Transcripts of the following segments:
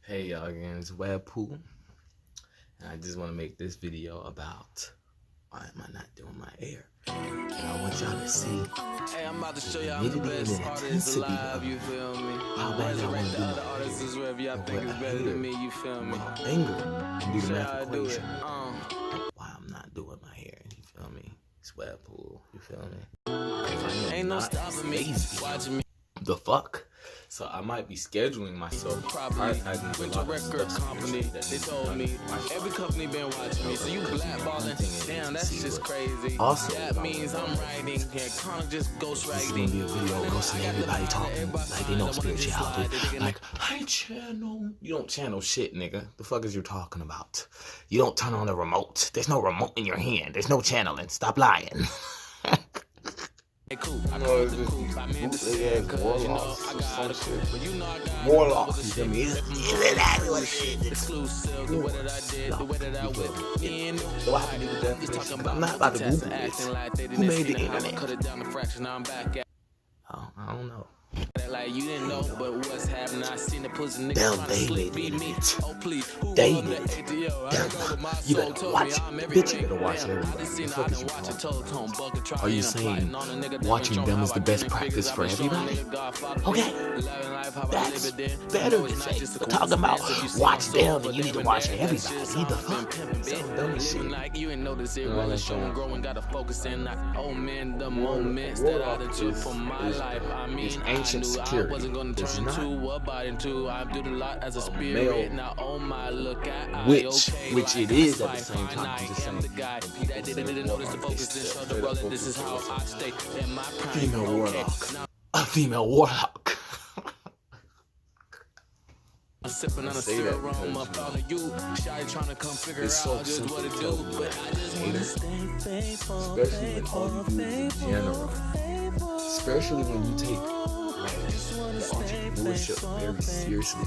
Hey y'all, again, it's Webpoolz, and I just want to make this video about why am I not doing my hair. And I want y'all to see hey, I'm about to show y'all the best artists alive, you feel me? how bad I want to do other artists is wherever y'all think is better than me, you feel me? Anger and do the math equation. Why I'm not doing my hair, you feel me? It's Webpoolz, you feel me? Ain't no stopping me, watching me. The fuck? So I might be scheduling myself probably with your record company. They told me every company been watching me. So you blackballing. Damn, that's just crazy. Also, that means I'm writing. Yeah, kind of just ghostwriting. This is gonna be a video ghosting everybody talking like they know spirituality. Like, I channel. You don't channel shit, nigga. The fuck is you talking about? You don't turn on the remote. There's no remote in your hand. There's no channeling. Stop lying. Hey, cool. I know it's cool. I mean, Warlocks, I got shit. But you know I got Warlocks, you feel me? It's exactly what it is. Exclusive, the way that I did, the way that I went. So I have to do the definition. I'm not about to Google this. Who made the internet? Cut it down a fraction, I'm back at. Oh, I don't know. Like you didn't know, but what's happening? I seen the pussy nigga trying to sleep beat me. Oh please, David. You better watch it. Bitch, you better watch everybody. The fuck is you talking? Are you saying watching them is the best practice for everybody? Okay, that's better than saying talking about watch them and you need to watch everybody. The fuck? Some dumb shit. You ain't notice it really showing, growing, gotta focus in. Like, oh man, the moments that I done took from my life. I mean, ancient security. I wasn't gonna turn to a body to. I've done a lot as a spirit. Now, oh my, look at which it is at the same time. I'm just the guy that didn't notice the focus and show the brother. This is how I stay in my prime. Female warlock. A female warlock. I'm sipping on a serum up on you. Shy trying to come figure out just what to do, but I just want to stay faithful. Especially when all you do is in general. Especially when you take the entrepreneurship very seriously.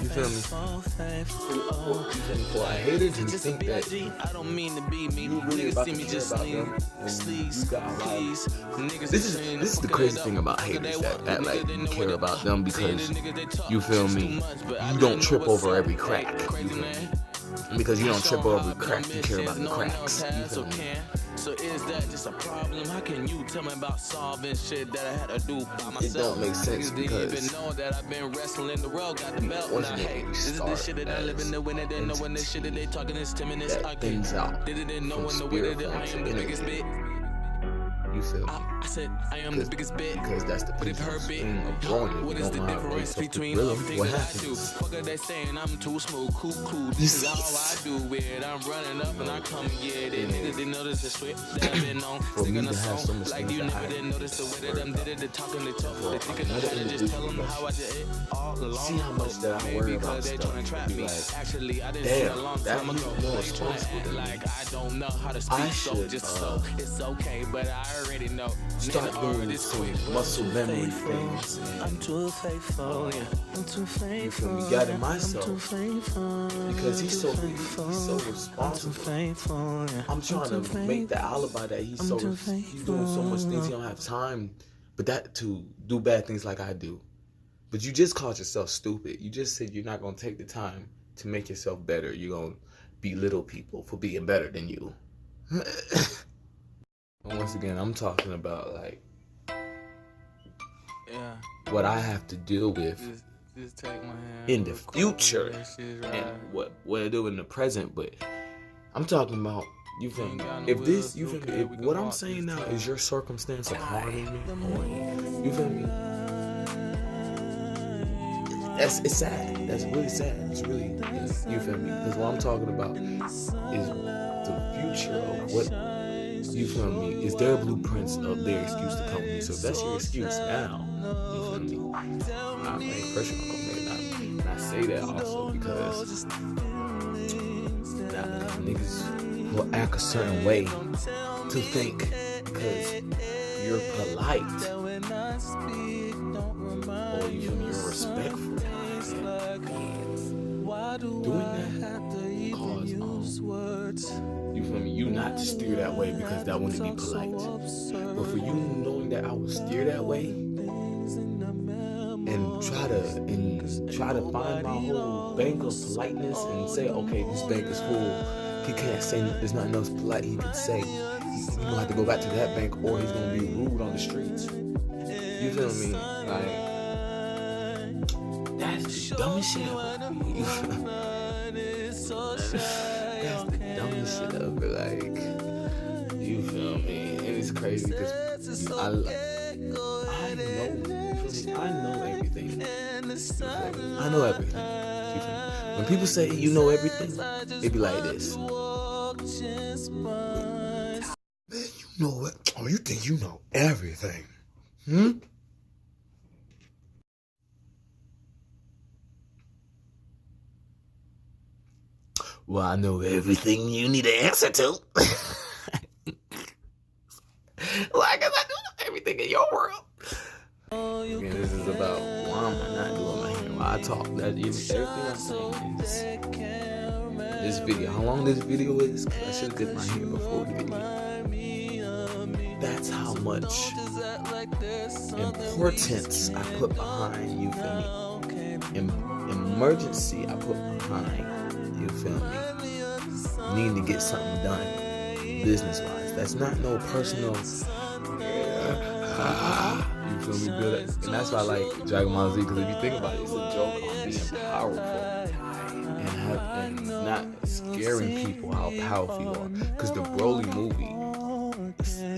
You feel me? For a hater to think that I don't mean to be mean. You really about to care about them when you got a lot. This is the crazy thing about haters that like you care about them because you feel me. You don't trip over every crack. You feel me? Because you don't trip over every crack, you care about the cracks. You feel me? So is that just a problem? How can you tell me about solving shit that I had to do by myself? It don't make sense because didn't even know that I've been wrestling the world, got the belt now. Hey, this is the shit that I live in the winter, didn't know when the shit that they talking is 10 minutes. I didn't know when the way that I am the biggest bit. You feel me? I said I am the biggest bit. Because that's the thing of growing. What is the difference between everything that I do? Fuck are they saying I'm too smooth, cool. This is all I do it. I'm running up and I come and get it. Niggas didn't notice the script that I've been on. Singing a song like you never did notice the way that I'm did it. The talking, they talk. They thinking I should just tell them how I did it all along. See how much that I worry about they trying to trap me. Actually, I didn't see a long time ago. Like I don't know how to speak, so just so it's okay. But I already know. Start doing some muscle memory things. I'm too faithful, yeah. I'm too faithful. You feel me? Got it myself. Because he's so responsible. I'm trying to make the alibi that he's doing so much things he don't have time, but that to do bad things like I do. But you just called yourself stupid. You just said you're not gonna take the time to make yourself better. You're gonna belittle people for being better than you. Once again, I'm talking about like what I have to deal with just take my hand in the future and what I do in the present. But I'm talking about, you feel me? If this, you feel me? If what I'm saying now is your circumstance of harming me, or you feel me? It's sad. That's really sad. It's really, you feel me? Because what I'm talking about is the future of what. You feel me? It's their blueprints of their excuse to come to me. So if that's your excuse now, you feel me? I'm putting pressure on them. And I say that also because niggas will act a certain way to think because you're polite or you feel me, you're respectful. Doing that cause you feel me? You not to steer that way because that wouldn't be polite. But for you knowing that I would steer that way and try to try to find my whole bank of politeness and say, okay, this bank is full. He can't say, there's nothing else polite he can say. He's gonna have to go back to that bank, or he's gonna be rude on the streets. You feel me? Like, that's the dumbest shit ever. That's the dumbest shit ever. Like, you feel me? And it's crazy because I know everything. I know everything. When people say you know everything, it be like this. Man, you know what? Oh, you think you know everything? Well, I know everything you need an answer to. Like, cause I know everything in your world. Again, this is about why am I not doing my hair? Why I talk. That everything I'm saying is this video. How long this video is? Cause I should have did my hair before the video. That's how much importance I put behind, you feel me? Emergency I put behind, you feel me? Needing to get something done business-wise. That's not no personal. You feel me? Good. And that's why I like Dragon Ball Z, because if you think about it, it's a joke on being powerful and not scaring people how powerful you are. Because the Broly movie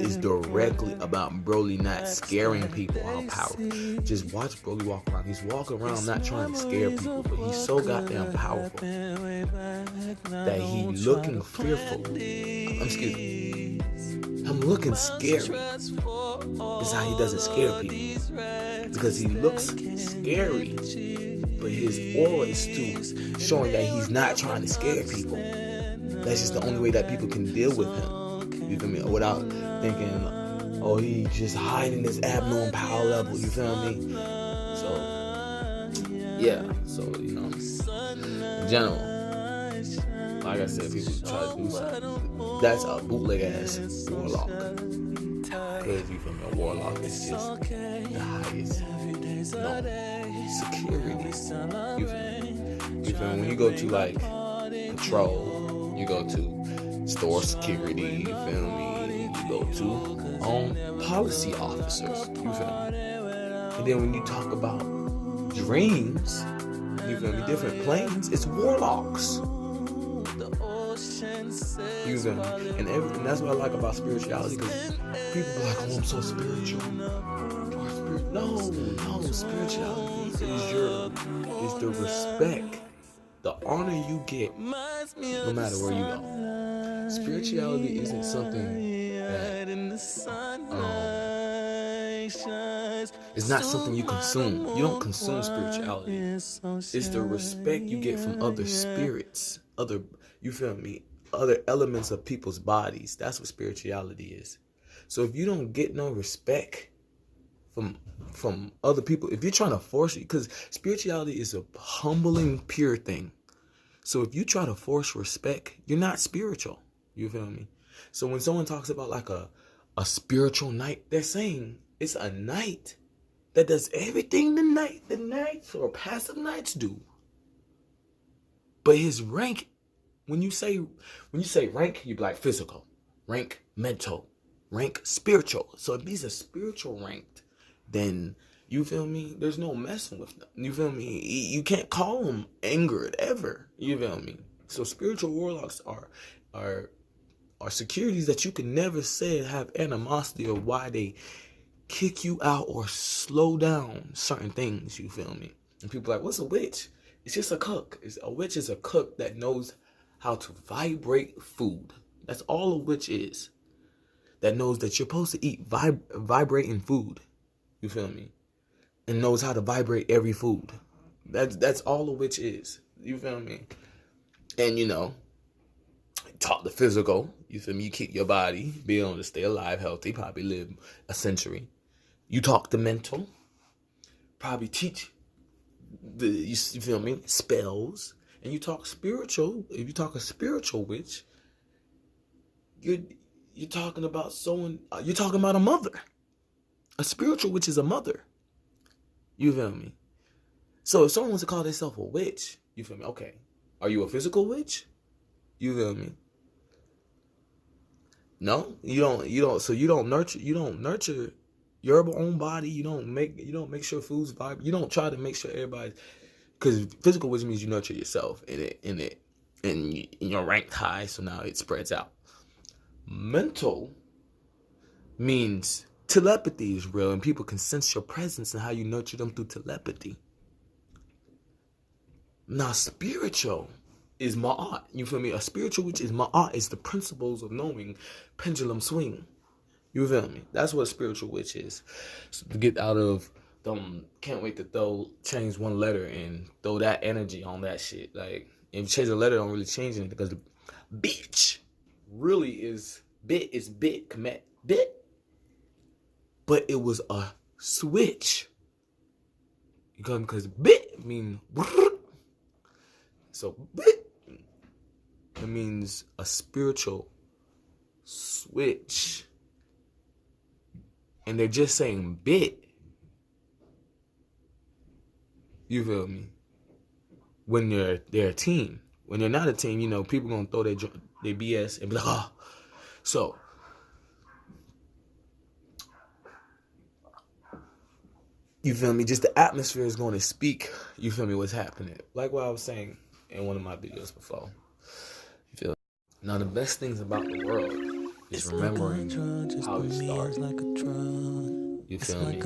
is directly about Broly not scaring people how powerful. Just watch Broly walk around. He's walking around not trying to scare people, but he's so goddamn powerful that he's looking fearful. I'm looking scary. Is how he doesn't scare people. Because he looks scary, but his aura is still showing that he's not trying to scare people. That's just the only way that people can deal with him. You feel me? Without thinking, oh, he's just hiding this abnormal power level. You feel me? So, yeah. So, you know, in general, like I said, people try to do something. That's a bootleg ass warlock. Because you feel me? A warlock is just the highest security. You feel me? You feel me? When you go to like patrol, you go to store security, you feel me? You go to policy officers, you feel me? And then when you talk about dreams, you feel me? Different planes, it's warlocks. You feel me? And that's what I like about spirituality, because people be like, oh, I'm so spiritual. No, spirituality is the respect, the honor you get no matter where you go. Spirituality isn't something that it's not something you consume. You don't consume spirituality. It's the respect you get from other spirits, you feel me? Other elements of people's bodies. That's what spirituality is. So if you don't get no respect from other people, if you're trying to force it, because spirituality is a humbling, pure thing. So if you try to force respect, you're not spiritual. You feel me? So when someone talks about like a spiritual knight, they're saying it's a knight that does everything the knights or passive knights do. But his rank, when you say rank, you be like physical, rank mental, rank spiritual. So if he's a spiritual ranked, then you feel me? There's no messing with them. You feel me? You can't call them angered ever. You feel me? So spiritual warlocks are securities that you can never say have animosity or why they kick you out or slow down certain things. You feel me? And people are like, what's a witch? It's just a cook. A witch is a cook that knows how to vibrate food. That's all a witch is. That knows that you're supposed to eat vibrating food. You feel me? And knows how to vibrate every food. That's all a witch is. You feel me? And you know, talk the physical. You feel me? You keep your body, be able to stay alive, healthy, probably live a century. You talk the mental, probably teach you feel me? Spells. And you talk spiritual. If you talk a spiritual witch, you're talking about someone. You're talking about a mother. A spiritual witch is a mother. You feel me? So if someone wants to call themselves a witch, you feel me? Okay. Are you a physical witch? You feel me? No, you don't. So you don't nurture your own body. You don't make sure food's vibrant. You don't try to make sure everybody, because physical witch means you nurture yourself and you're ranked high. So now it spreads out. Mental means telepathy is real, and people can sense your presence and how you nurture them through telepathy. Now, spiritual is ma'at. You feel me? A spiritual witch is ma'at. It's the principles of knowing, pendulum swing. You feel me? That's what a spiritual witch is. So to get out of can't wait to change one letter and throw that energy on that shit. Like, if you change the letter, don't really change anything, because the bitch really is bit, commit, bit. But it was a switch. You got me? Because bit mean so bit, it means a spiritual switch. And they're just saying bit. You feel me? When they're a team. When they're not a team, you know, people gonna throw their BS and be like, oh. So, you feel me? Just the atmosphere is going to speak. You feel me? What's happening? Like what I was saying in one of my videos before. You feel me? Now, the best things about the world is remembering how it started. You feel me?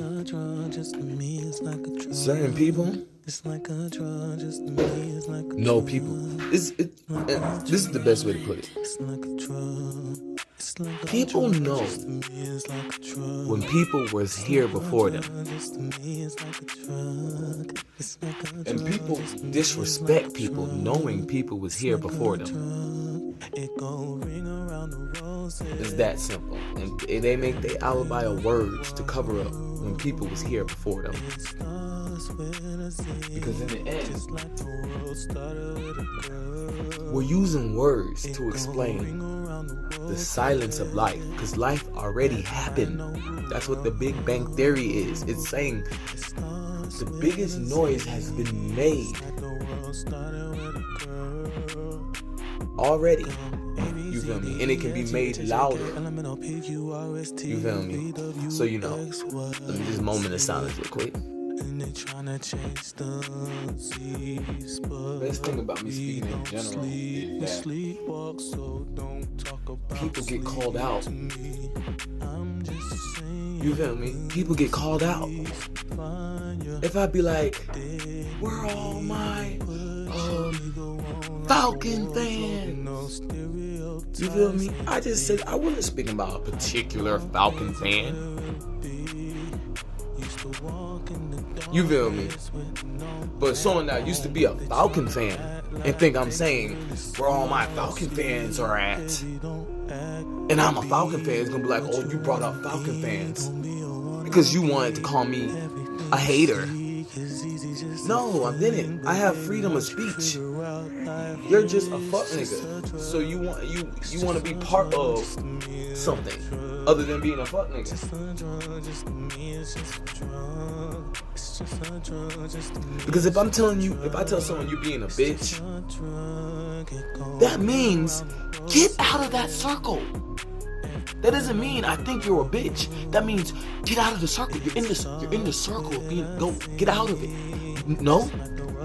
Certain people, no people. This is the best way to put it. People know when people was here before them. And people disrespect people knowing people was here before them. It's that simple. And they make their alibi of words to cover up when people was here before them. Because in the end, we're using words to explain the silence of life, because life already happened. That's what the Big Bang Theory is. It's saying the biggest noise has been made already. You feel me? And it can be made louder. You feel me? So, you know, let me just moment of silence real quick. Best thing about me speaking in general is that people get called out. You feel me? People get called out. If I be like, where are all my Falcon fans? You feel me? I just said I wasn't speaking about a particular Falcon fan. You feel me? But someone that used to be a Falcon fan and think I'm saying where all my Falcon fans are at, and I'm a Falcon fan, is gonna be like, oh, you brought up Falcon fans because you wanted to call me a hater. No, I didn't. I have freedom of speech. You're just a fuck nigga. So you want to be part of something other than being a fuck nigga. Because if I tell someone you being a bitch, that means get out of that circle. That doesn't mean I think you're a bitch. That means get out of the circle. You're in the circle of being. Go get out of it. No,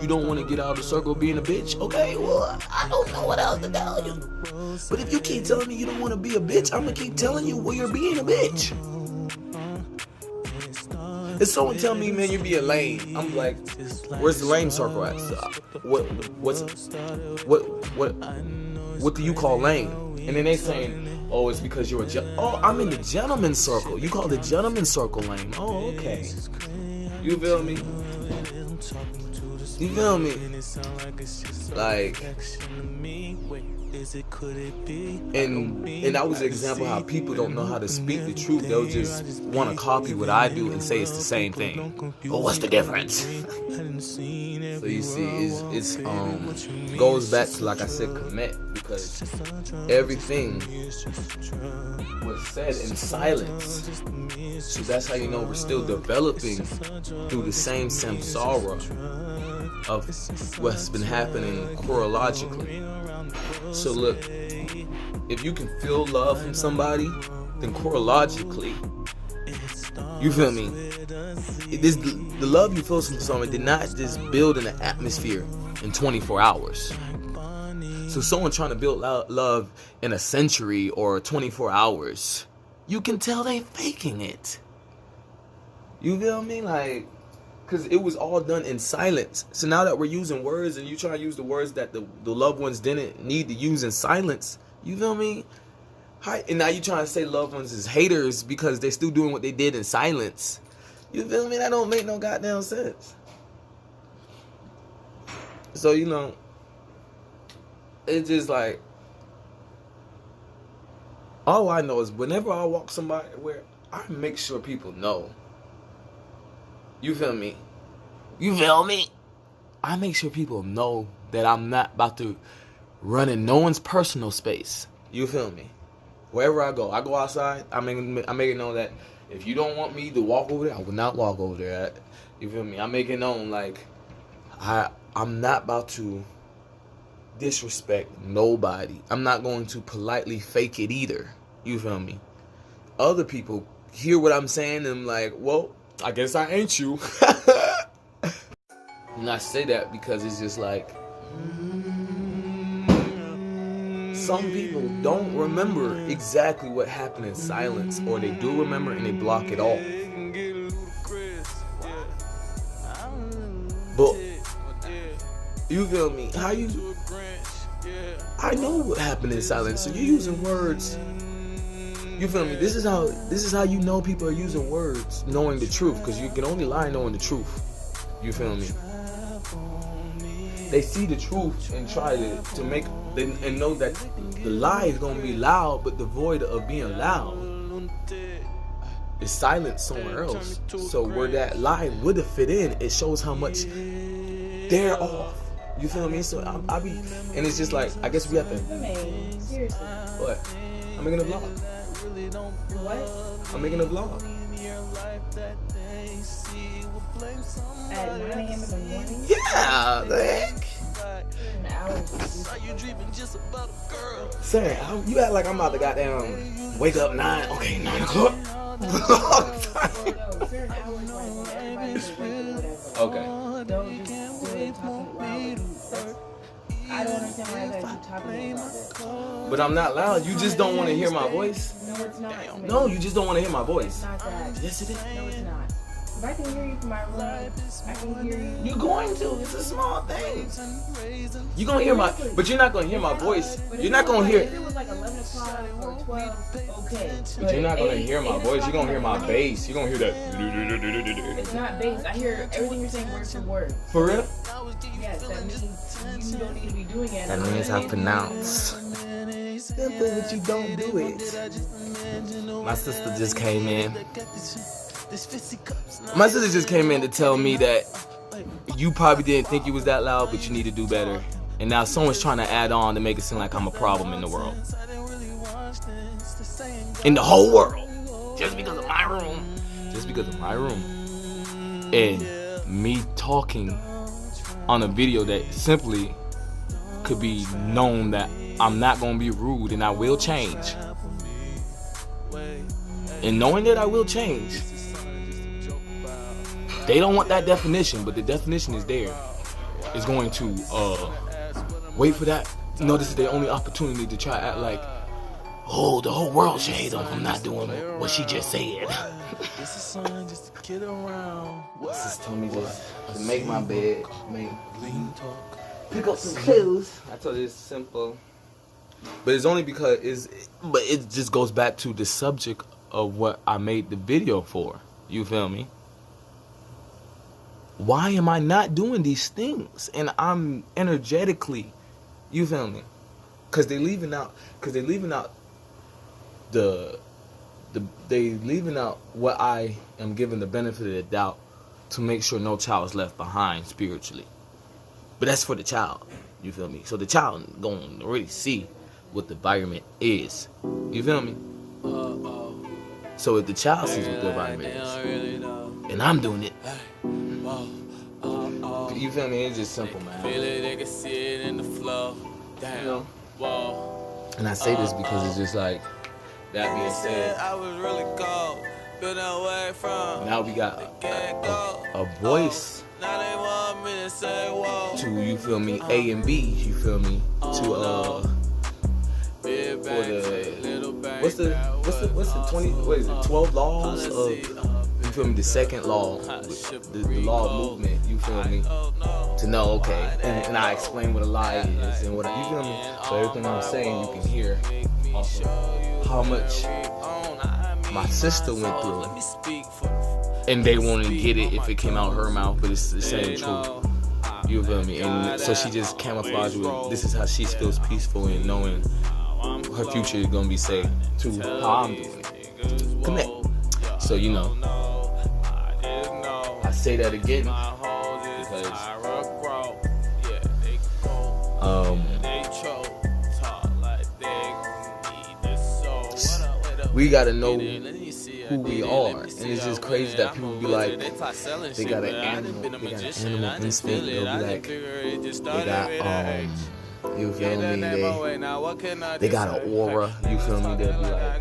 you don't want to get out of the circle of being a bitch. Okay, well, I don't know what else to tell you. But if you keep telling me you don't want to be a bitch, I'm gonna keep telling you, well, you're being a bitch. If someone tell me, man, you're being lame, I'm like, where's the lame circle at? So, what do you call lame? And then they saying, oh, it's because you're I'm in the gentleman's circle. You call the gentleman's circle lame. Oh, okay. You feel me? You feel me? Like, and that was an example how people don't know how to speak the truth. They'll just want to copy what I do and say it's the same thing. But what's the difference? So you see, it's goes back to, like I said, commit, because everything was said in silence. So that's how you know we're still developing through the same samsara of what's been happening chronologically. So look, if you can feel love from somebody, then chronologically, you feel me? The love you feel from someone did not just build in an atmosphere in 24 hours. So someone trying to build love in a century or 24 hours, you can tell they faking it. You feel me? Like, because it was all done in silence. So now that we're using words and you try to use the words that the loved ones didn't need to use in silence, you feel me? And now you trying to say loved ones is haters because they're still doing what they did in silence. You feel me? That don't make no goddamn sense. So, you know, it's just like, all I know is whenever I walk somebody where I make sure people know. You feel me? You feel me? I make sure people know that I'm not about to run in no one's personal space. You feel me? Wherever I go outside, I make it known that if you don't want me to walk over there, I will not walk over there. You feel me? I make it known, like, I'm not about to disrespect nobody. I'm not going to politely fake it either. You feel me? Other people hear what I'm saying and I'm like, well, I guess I ain't you. And I say that because it's just like, some people don't remember exactly what happened in silence, or they do remember and they block it off. But you feel me? I know what happened in silence, so you're using words. You feel me? This is how you know people are using words, knowing the truth, because you can only lie knowing the truth. You feel me? They see the truth and try to make and know that the lie is gonna be loud, but devoid of being loud is silent somewhere else. So where that lie would have fit in, it shows how much they're off. You feel me? So I be, and it's just like, I guess we have to. Seriously. What? I'm making a vlog. What? I'm making a vlog. At 9 a.m. in the morning? Yeah, the heck? An hour. Say, you act like I'm about to goddamn wake up 9. Okay, 9 o'clock. Certain hours, like when everybody's awake or whatever. Okay. Don't just do it talking loud. I don't understand why I keep talking about it. But I'm not loud. You just don't want to hear my voice. No, it's not. No, you just don't want to hear my voice. It's not that. Yes, it is. No, it's not. If I can hear you from my room, I can hear you. You're going to. It's a small thing. You're going to hear but you're not going to hear my voice. You're not going to hear. If it was like 11 o'clock or 12, okay. But you're not going to hear my voice. You're going to hear my bass. You're going to hear that. It's not bass. I hear everything you're saying word for word. For real? Yes, that means you don't need to be doing it. That means I pronounce. Simple, but you don't do it. My sister just came in. My sister just came in to tell me that you probably didn't think you was that loud, but you need to do better. And now someone's trying to add on to make it seem like I'm a problem in the world. In the whole world. Just because of my room. Just because of my room. And me talking on a video that simply could be known that I'm not going to be rude and I will change. And knowing that I will change, they don't want that definition, but the definition is there. It's going to wait for that. No, this is their only opportunity to try to act like, oh, the whole world should hate them for not doing what she just said. Sis told me to make my bed, pick up some clothes. I told her it's simple. But it's only because it just goes back to the subject of what I made the video for. You feel me? Why am I not doing these things? And I'm energetically, you feel me? Cause they leaving out what I am giving the benefit of the doubt to make sure no child is left behind spiritually. But that's for the child, you feel me? So the child gonna really see what the environment is, you feel me? So if the child sees what the environment is, and I'm doing it, you feel me? It's just simple, man. They can see it in the flow. Damn. You know? And I say this because it's just like, that being said, I was really cold, been away from. now we got a voice Now they want me to say whoa. to, you feel me, A and B, you feel me, to for the what's the 20, what is it, 12 laws of, you feel me, the second law, the law of movement, you feel me, to know, okay, and I explain what a lie is and what, you feel me, so everything I'm saying you can hear also how much my sister went through, and they won't get it if it came out her mouth, but it's the same truth, you feel me, and so she just camouflaged with, this is how she feels peaceful in knowing her future is gonna be safe to how I'm doing it. Connect. So you know, I say that again because we gotta know who we are, and it's just crazy that people be like, they got an animal instinct. They'll be like, they got you feel me? They got an aura. You feel me? They'll be like,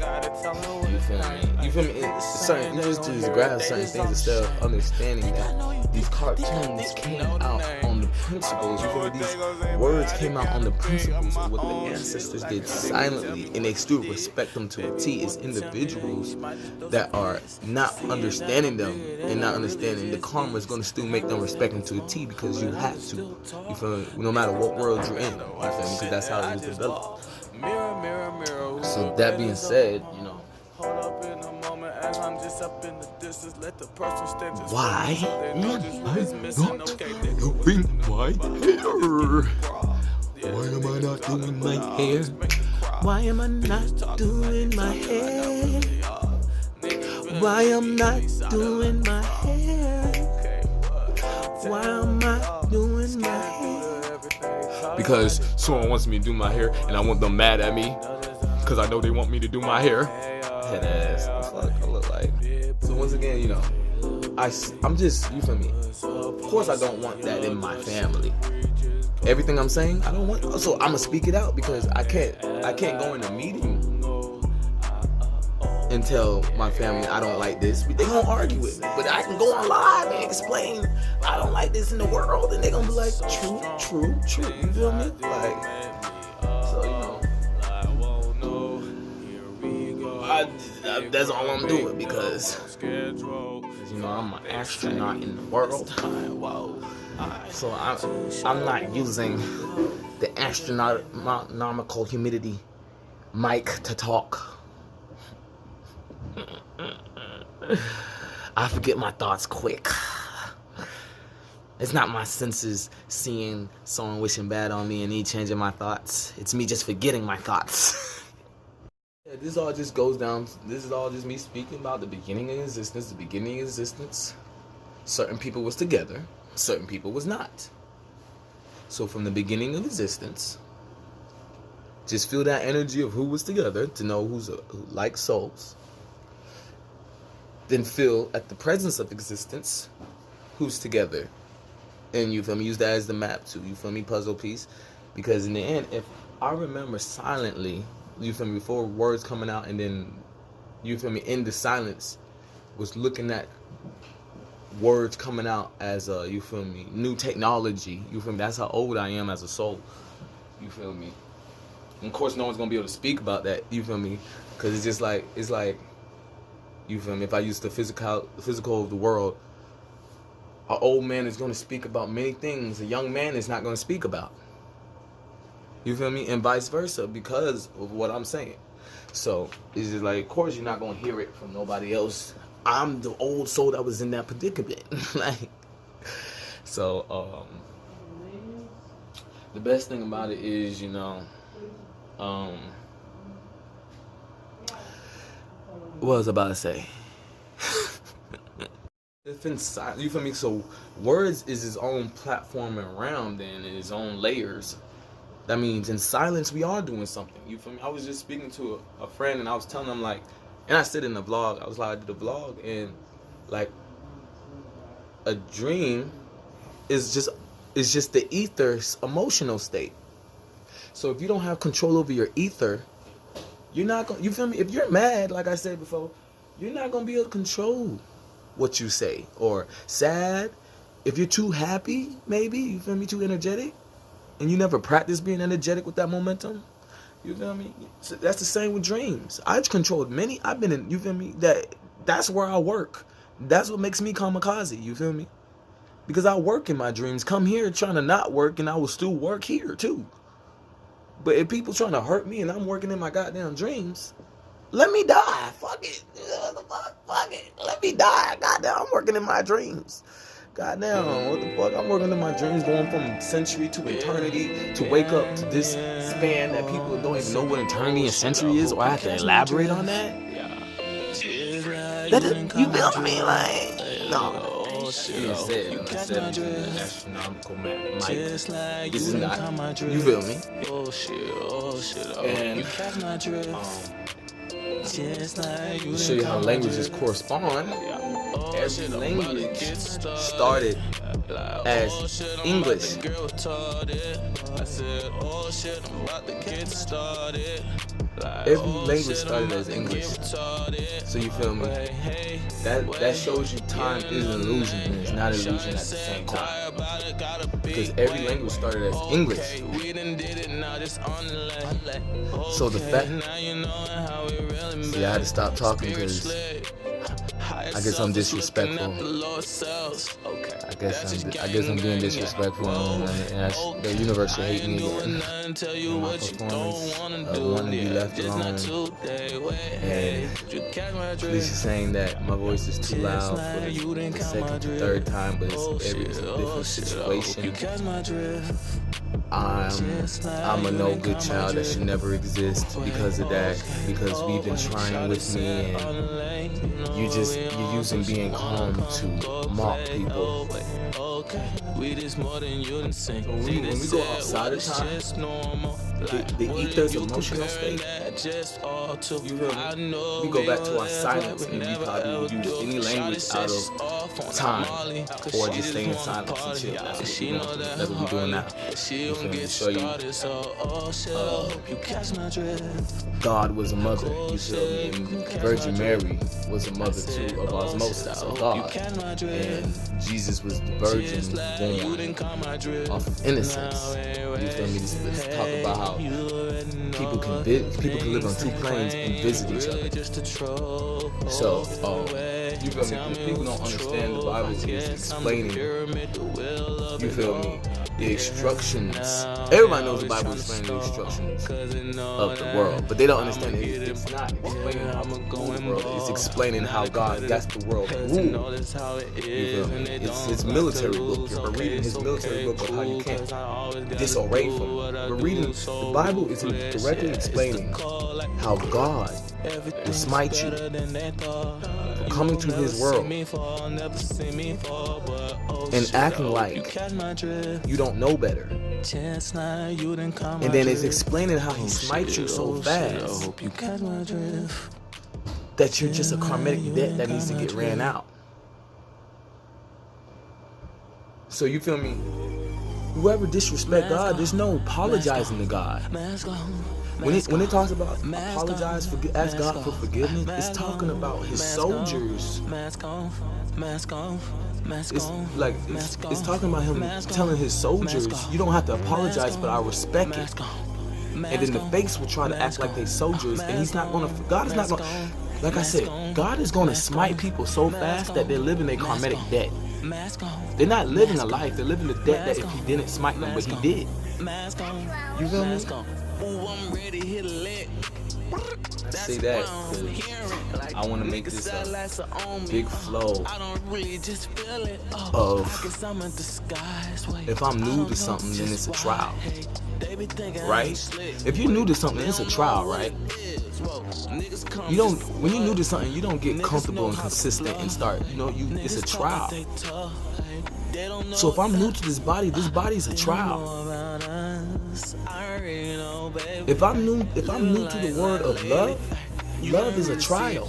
you feel me? You feel me? It's certain, you just grasp certain things instead of understanding that these cartoons came out on the principles. You feel me? These words came out on the principles of what the ancestors did silently, and they still respect them to a T. It's individuals that are not understanding them and not understanding the karma is going to still make them respect them to a T, because you have to. You feel me? No matter what world you're in. You feel me? Because that's how it was developed. So that being said, you know, why am I not doing my hair? Why am I not doing my hair? Why am I not doing my hair? Why am I not doing my hair? Why am I doing my hair? Because someone wants me to do my hair, and I want them mad at me because I know they want me to do my hair. Head ass. What the fuck I look like? So once again, you know, I'm just, you feel me? Of course I don't want that in my family. Everything I'm saying, I don't want. So I'm gonna speak it out, because I can't go in a meeting and tell my family I don't like this. They gonna argue with me, but I can go on live and explain I don't like this in the world, and they gonna be like, true. You feel me? Like, so you know, that's all I'm doing, because you know I'm an astronaut in the world. So I'm not using the astronomical humidity mic to talk. I forget my thoughts quick. It's not my senses seeing someone wishing bad on me and me changing my thoughts. It's me just forgetting my thoughts. Yeah, this all just goes down. This is all just me speaking about the beginning of existence. The beginning of existence. Certain people was together. Certain people was not. So from the beginning of existence, just feel that energy of who was together to know who like souls. Then feel at the presence of existence who's together. And you feel me, use that as the map too, you feel me, puzzle piece. Because in the end, if I remember silently, you feel me, before words coming out, and then, you feel me, in the silence, was looking at words coming out as a, you feel me, new technology, you feel me, that's how old I am as a soul, you feel me. And of course no one's gonna be able to speak about that, you feel me, because it's just like, you feel me, if I use the physical of the world, an old man is going to speak about many things a young man is not going to speak about. You feel me? And vice versa, because of what I'm saying. So, it's just like, of course you're not going to hear it from nobody else. I'm the old soul that was in that predicament. Like, so, the best thing about it is, you know, what was I about to say? within silence. You feel me? So words is his own platform and realm, then, and his own layers. That means in silence we are doing something. You feel me? I was just speaking to a friend, and I was telling him, like, and I said in the vlog, I was like, I did the vlog, and like, a dream is just the ether's emotional state. So if you don't have control over your ether, you're not gonna, you feel me? If you're mad, like I said before, you're not gonna be able to control what you say. Or sad, if you're too happy, maybe, you feel me, too energetic, and you never practice being energetic with that momentum, you feel me? So that's the same with dreams. I've controlled many. I've been in, you feel me? That's where I work. That's what makes me kamikaze, you feel me? Because I work in my dreams. Come here trying to not work, and I will still work here too. But if people trying to hurt me and I'm working in my goddamn dreams, let me die. Fuck it. Fuck it. Let me die. Goddamn, I'm working in my dreams. Goddamn, what the fuck? I'm working in my dreams, going from century to eternity, to wake up to this span that people don't even know what eternity and century is, or I have to elaborate on that. That is, you feel me? Like, no. Being said, astronomical mic. This is not, you feel me? And to show you how languages correspond, every language started as English. Every language started as English. So you feel me? That shows you time is an illusion, and it's not an illusion at the same time. Because every language started as English. So the fact, see, I had to stop talking because I guess I'm disrespectful. I guess I'm being disrespectful, and the universe should hate me again. My performance of wanting to be left alone, and at least you're saying that my voice is too loud for the second or third time, but it's a different situation. I'm a no good child that should never exist because of that, because we've been trying with me, and you're using being calm to mock people. So when we go outside of time, the ether's emotional state, you feel me? We go back to our silence, and we probably would use any language out of time, or just stay in silence and chill. That's what we're doing now. You feel me? To show you, God was a mother, you feel me? And Virgin Mary was a mother too, of osmosis, of God. And Jesus was the virgin born of innocence. You feel me? Let's talk about how people can live on two planes and visit each other. So, you feel me? People don't understand the Bible is explaining, you feel me, the instructions. Everybody knows the Bible is explaining the instructions of the world, but they don't understand it. It's not explaining how to rule the world. It's explaining how God got the world ruled. You feel me? It's his military book. We're reading his military book of how you can't disarray from it. We're reading the Bible is directly explaining how God will smite you for coming to his world and acting like you don't know better. And then it's explaining how he smites you so fast that you're just a karmic debt that needs to get ran out. So you feel me? Whoever disrespect God, there's no apologizing to God. When it talks about apologize, ask God for forgiveness, it's talking about his soldiers. It's talking about him telling his soldiers, you don't have to apologize, but I respect it. And then the fakes will try to act like they soldiers, and God is not gonna, like I said, God is gonna smite people so fast that they're living a karmic debt. They're not living a life, they're living a debt that if he didn't smite them, but he did. You feel me? Ooh, I'm ready, hit a lick. I say that because I want to make this a big flow of if I'm new to something, then it's a trial, right? If you're new to something, it's a trial, right? You don't, when you're new to something, you don't get comfortable and consistent and start, it's a trial. So if I'm new to this body's a trial. If I'm new to the word of love is a trial.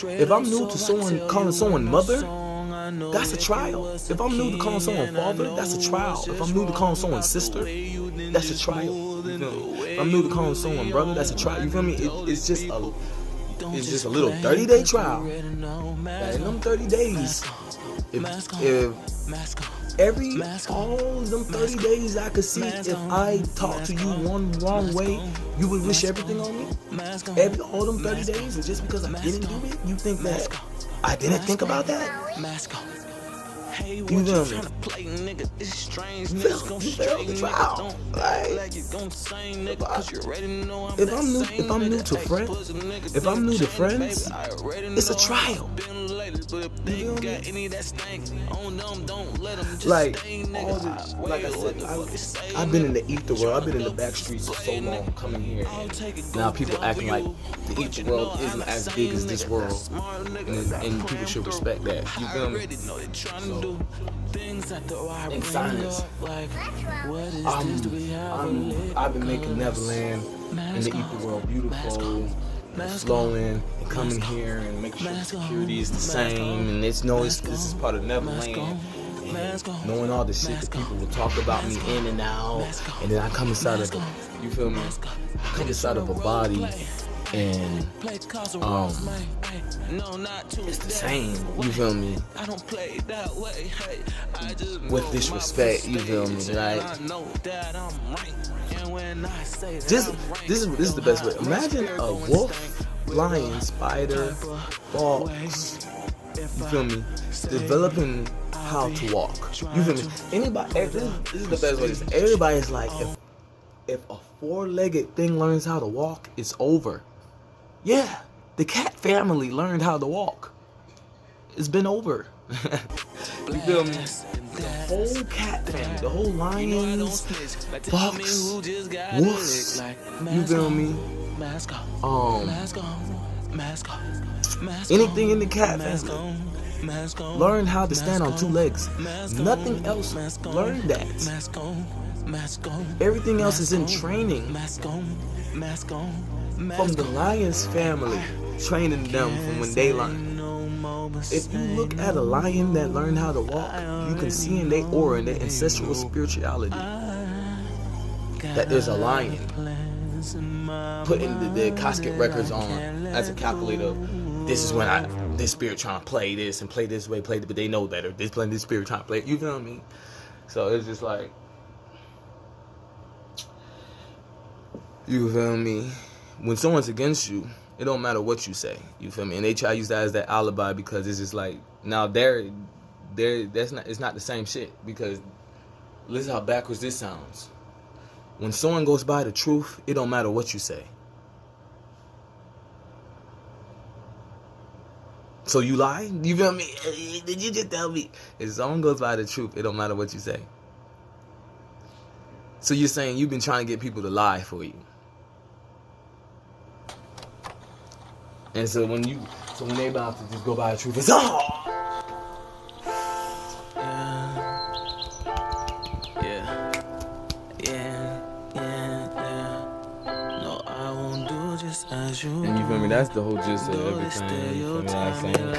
If I'm new to calling someone mother, that's a trial. If I'm new to calling someone father, that's a trial. If I'm new to calling someone sister, that's a trial. You feel me? If I'm new to calling someone brother, that's a trial. You feel me? It's just a little 30-day trial. And in them 30 days, if all them 30 days I could see if I talk to you one wrong way, you would wish everything on me? All them 30 days, and just because I didn't do it, you think that I didn't think about that? You feel me? You feel the trial. Like, if I'm new to friends, it's a trial. Like I said, I've been in the ether world. I've been in the back streets for so long. Coming here, now people acting like the ether world isn't as big as this world, and people should respect that. You feel me? So, in silence, I've been making Neverland in the ether world beautiful, flowing, and coming here and making sure the security is the same, and this is part of Neverland. And knowing all the shit that people will talk about me in and out, and then I come inside of you feel me? Come inside of a body, and it's the same, you feel me? With disrespect, you feel me, right? This is the best way. Imagine a wolf, lion, spider, fox, you feel me, developing how to walk. You feel me? This is the best way to say. Everybody's like, if a four-legged thing learns how to walk, it's over. Yeah, the cat family learned how to walk. It's been over. You feel me? The whole cat family, the whole lions, fox, wolves, you feel me? Anything in the cat family learned how to stand on two legs. Nothing else learned that. Everything else is in training. From the lion's family, training them from when they learn. If you look at a lion that learned how to walk, you can see in their aura and their ancestral spirituality that there's a lion putting the casket records on as a calculator. This is when this spirit trying to play this and play this way, but they know better. This spirit trying to play. You feel me? So it's just like, you feel me? When someone's against you, it don't matter what you say. You feel me? And they try to use that as their alibi because it's just like, now it's not the same shit, because listen how backwards this sounds. When someone goes by the truth, it don't matter what you say. So you lie? You feel me? Did you just tell me? If someone goes by the truth, it don't matter what you say. So you're saying you've been trying to get people to lie for you. And so when they about to just go by the truth, it's No, I won't do just as you. And you feel me? That's the whole gist of everything. You feel me? I'm saying,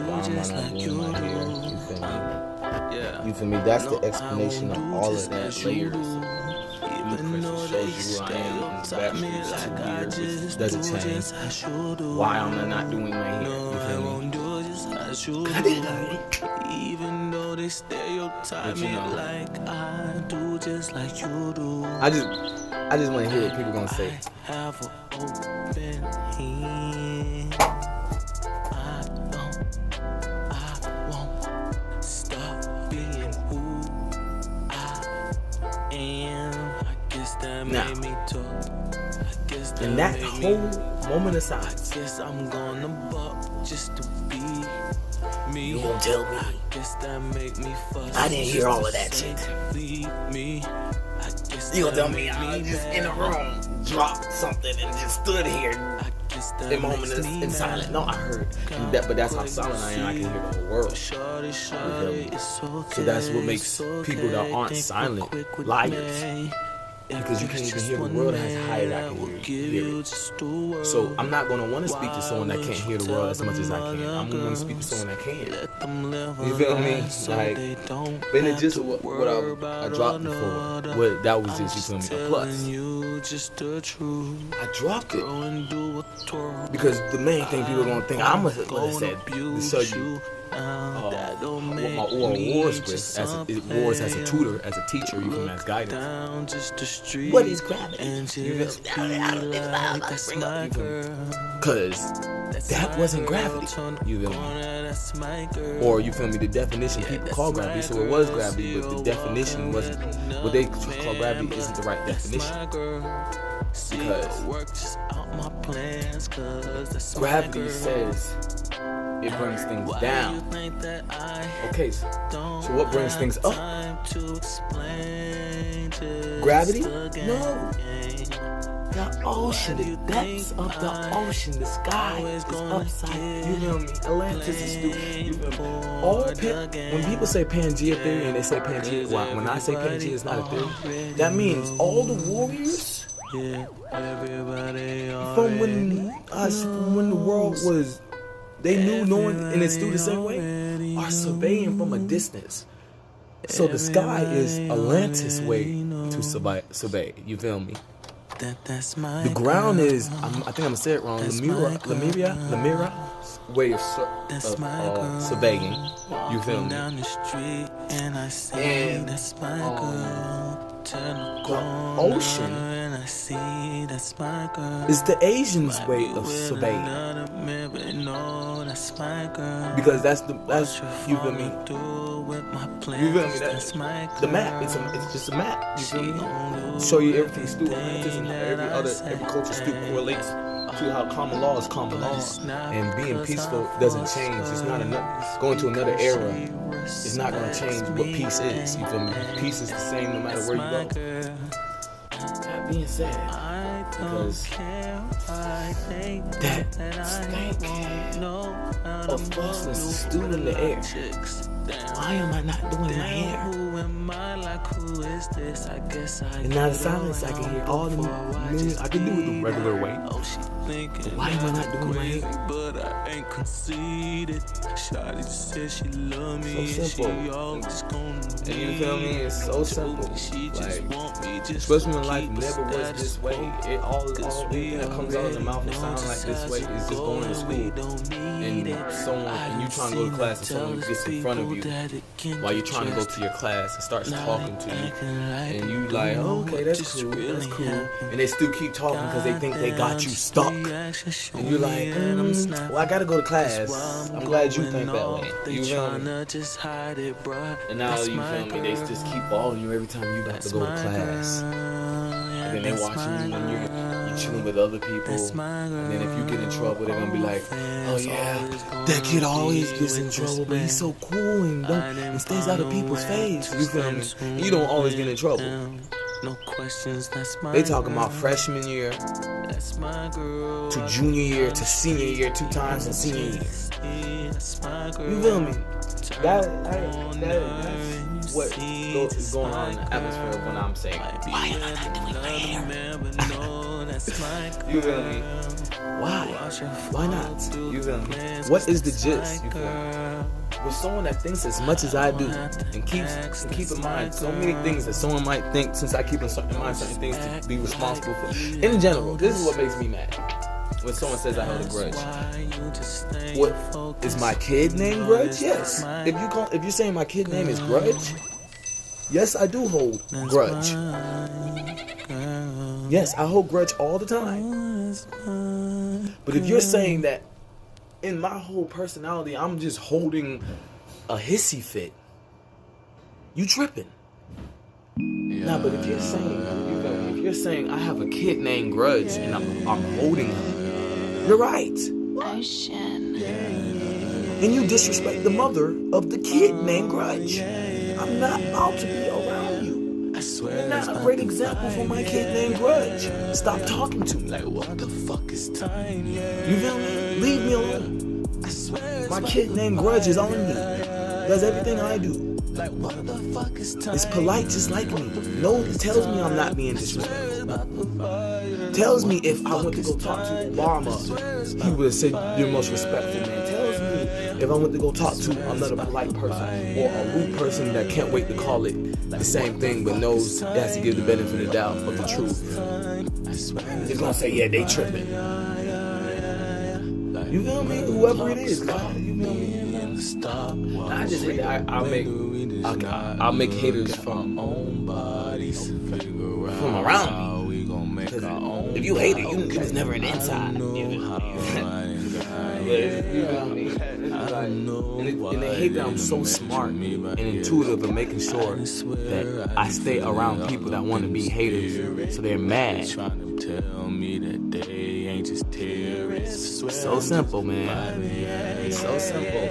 why am I not doing my hair? You feel me? You feel me? That's the explanation of all of that layers. Even though they stay on top of me like I just doesn't change. Why am I not doing my hair? You feel me? Even though they stereotype me like I do, just like you do. I just want to hear what people gonna say. I have an open hand. I won't stop being who I am. I guess Now, in that whole moment of silence, guess I'm gonna buck just to be me. you gonna tell me Guess that make me fuss. I didn't hear all of that shit. Me. You gonna tell me I was just in a room, dropped something, and just stood here in moment in silence? No, I heard that, but that's how silent I am. I can hear the whole world. So that's what makes people that aren't silent liars. Because you can't even hear the world as high as I can hear it. So I'm not going to want to speak to someone that can't hear the world as much as I can. I'm going to speak to someone that can. You feel me? Like, but it's just what I dropped before. That was just, you feel me, a plus. I dropped it because the main thing people are going to think, I'm going to show you what my wars with, wars as a tutor, as a teacher, you can ask guidance. What is gravity? Because that wasn't gravity. You feel me? Or you feel me? The definition people call gravity, so it was gravity, but the definition wasn't what they call gravity. Isn't the right definition because gravity says it brings things down. Okay, so what brings things up? Gravity? No. The ocean, the depths of the ocean, the sky is upside. You feel me? Atlantis is stupid. You feel me? When people say Pangea theory and they say Pangea, when I say Pangea is not a theory, that means all the warriors from when the world was. They knew knowing, and it's still the same way, are surveying from a distance. So the sky is Atlantis' way to survey. You feel me? The ground is, I think I'm gonna say it wrong, Lemira way of surveying. You feel me? And the ocean is the Asians' way of surveying. Because that's you feel me? You feel me? That's the map. It's just a map. You feel me? Show you everything's through Atlantis and every culture still correlates to how common law is common law, and being peaceful doesn't change. It's not enough. Going to another era is not going to change what peace is. You feel me? Peace is the same no matter where you go. That being said, because that stank of falseness is still in the air. Why am I not doing my hair? And now the silence, I can hear all the music. I can do it the regular way. But why am I not doing my hair? But I ain't conceded. Shawty just said she love me. So simple. And you feel me? It's so simple. Like, especially when life never was this way. Everything that comes out of the mouth and sounds like this way is just going to school. And you trying to go to class and someone gets in front of you while you're trying to go to your class and starts talking to you. And you like, oh, okay, that's cool. And they still keep talking because they think they got you stuck. And you're like, well, I gotta go to class. I'm glad you think that way. You feel me? And now you feel me? They just keep following you every time you got to go to class. And then they watching you when you're chilling with other people. And then if you get in trouble, they're gonna be like, oh yeah, that kid always gets in trouble, but he's so cool and stays out of people's face. You feel me? And you don't always get in trouble. They talking about freshman year to junior year to senior year 2 times in senior year. You feel me? That's what is going on in the atmosphere when I'm saying, why am I not doing my hair? You feel me? Why? Why not? You feel me? What is the gist? You feel me? With someone that thinks as much as I do and keep in mind so many things that someone might think, since I keep in mind certain things to be responsible for. In general, this is what makes me mad. When someone says I hold a grudge. What is my kid named Grudge? Yes. If you're saying my kid name is Grudge, yes, I do hold grudge. Yes, I hold grudge all the time. But if you're saying that in my whole personality, I'm just holding a hissy fit, you tripping. Nah, but if you're saying, if you're saying I have a kid named Grudge and I'm holding her. You're right. Ocean. And you disrespect the mother of the kid named Grudge. I'm not about to be around you. You're not a great example for my kid named Grudge. Stop talking to me. Like, what the fuck is time? You feel me? Leave me alone. My kid named Grudge is on me. Does everything I do. Like, what the fuck is time? It's polite just like me. No, it tells me I'm not being disrespectful. Tells me if I went to go talk to Obama, he would have said you're the most respectful man. Tells me if I went to go talk to another polite person or a rude person that can't wait to call it the same thing but knows it has to give the benefit of the doubt of the truth. It's gonna say, yeah, they tripping. You feel me? Whoever it is, God. You feel me? I just hate that I'll make haters from around me. If you hate it, you was never an inside. You feel me? And they hate that I'm so smart and intuitive in making sure that I stay around people that want to be haters, so they're mad. So simple, man. It's so simple.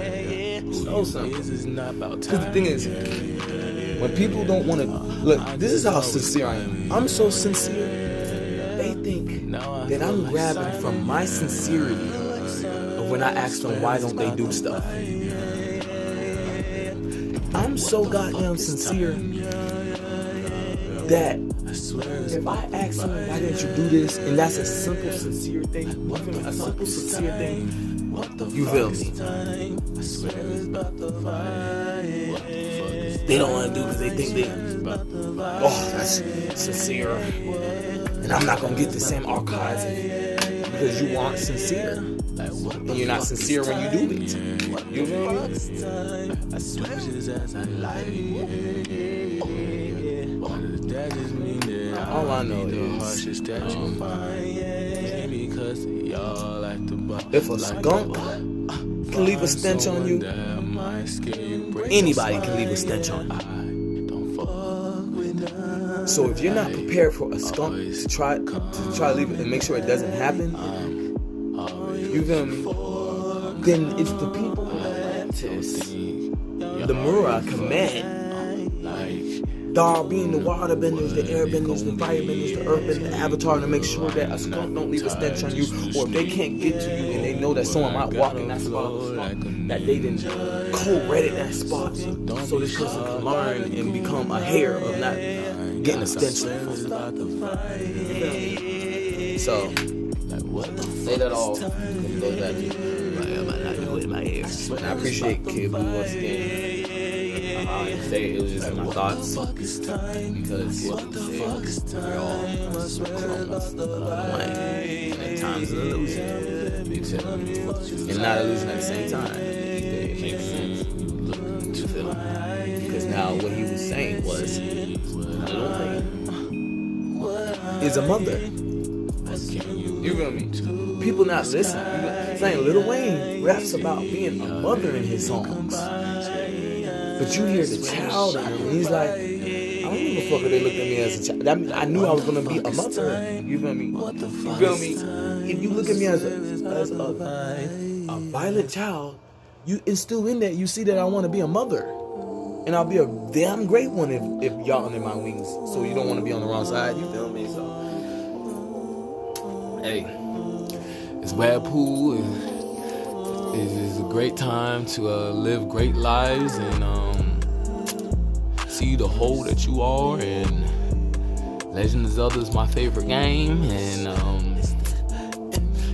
So simple. Because the thing is, when people don't want to look, this is how sincere I am. I'm so sincere. They think that I'm grabbing from my sincerity of when I ask them why don't they do stuff. I'm so goddamn sincere that if I ask someone why didn't you do this, and that's a simple sincere thing, a simple sincere thing, you feel me? They don't want to do because they think that's sincere, and I'm not gonna get the same archives because you aren't sincere, and you're not sincere when you do it. You feel me? All I know is if a skunk can leave a stench on you, anybody can leave a stench on you. So if you're not prepared for a skunk to try to leave it and make sure it doesn't happen, you feel me? Then it's the people of Atlantis, the Mura command. Dar being the waterbenders, the airbenders, the firebenders, the earthbenders, the avatar, to make sure that a skunk don't leave a stench on you, or if they can't get to you and they know that someone might walk in that spot, that they didn't co-reddit that spot, so this person can learn and become a hair of not getting a stench. So, say that all goes back to I might not do it in my ear. And I appreciate Kid Blue once again. I didn't say it was just in my thoughts because we're all one. And at times an illusion. And not illusion at the same time. It makes sense. You feel me? Because now what he was saying was Lil Wayne is a mother. You feel me? People not listening. Saying Lil Wayne raps about being a mother in his songs. But you hear the child in him, and he's like, I don't give a fuck if they look at me as a child. That means I knew I was gonna be a mother. You feel me? You feel me? If you look at me as a violent child, you instill in that you see that I want to be a mother, and I'll be a damn great one if y'all under my wings. So you don't want to be on the wrong side. You feel me? So hey, it's Webpoolz. It's a great time to live great lives and see the whole that you are. And Legend of Zelda is my favorite game, and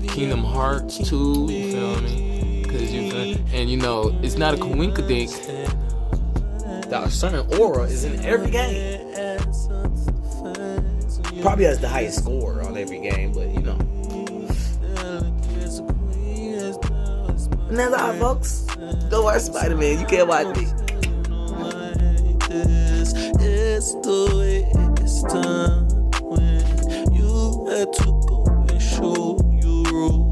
Kingdom Hearts too. You feel me? And you know, it's not a coinkydink that a certain aura is in every game. Probably has the highest score on every game, but you know. And that's all, folks. Go watch Spider-Man. You can't watch me. It's the way it's done when you had to go and show your rule,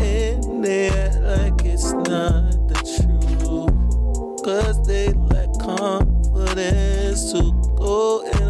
and they act like it's not the truth, 'cause they lack confidence to go and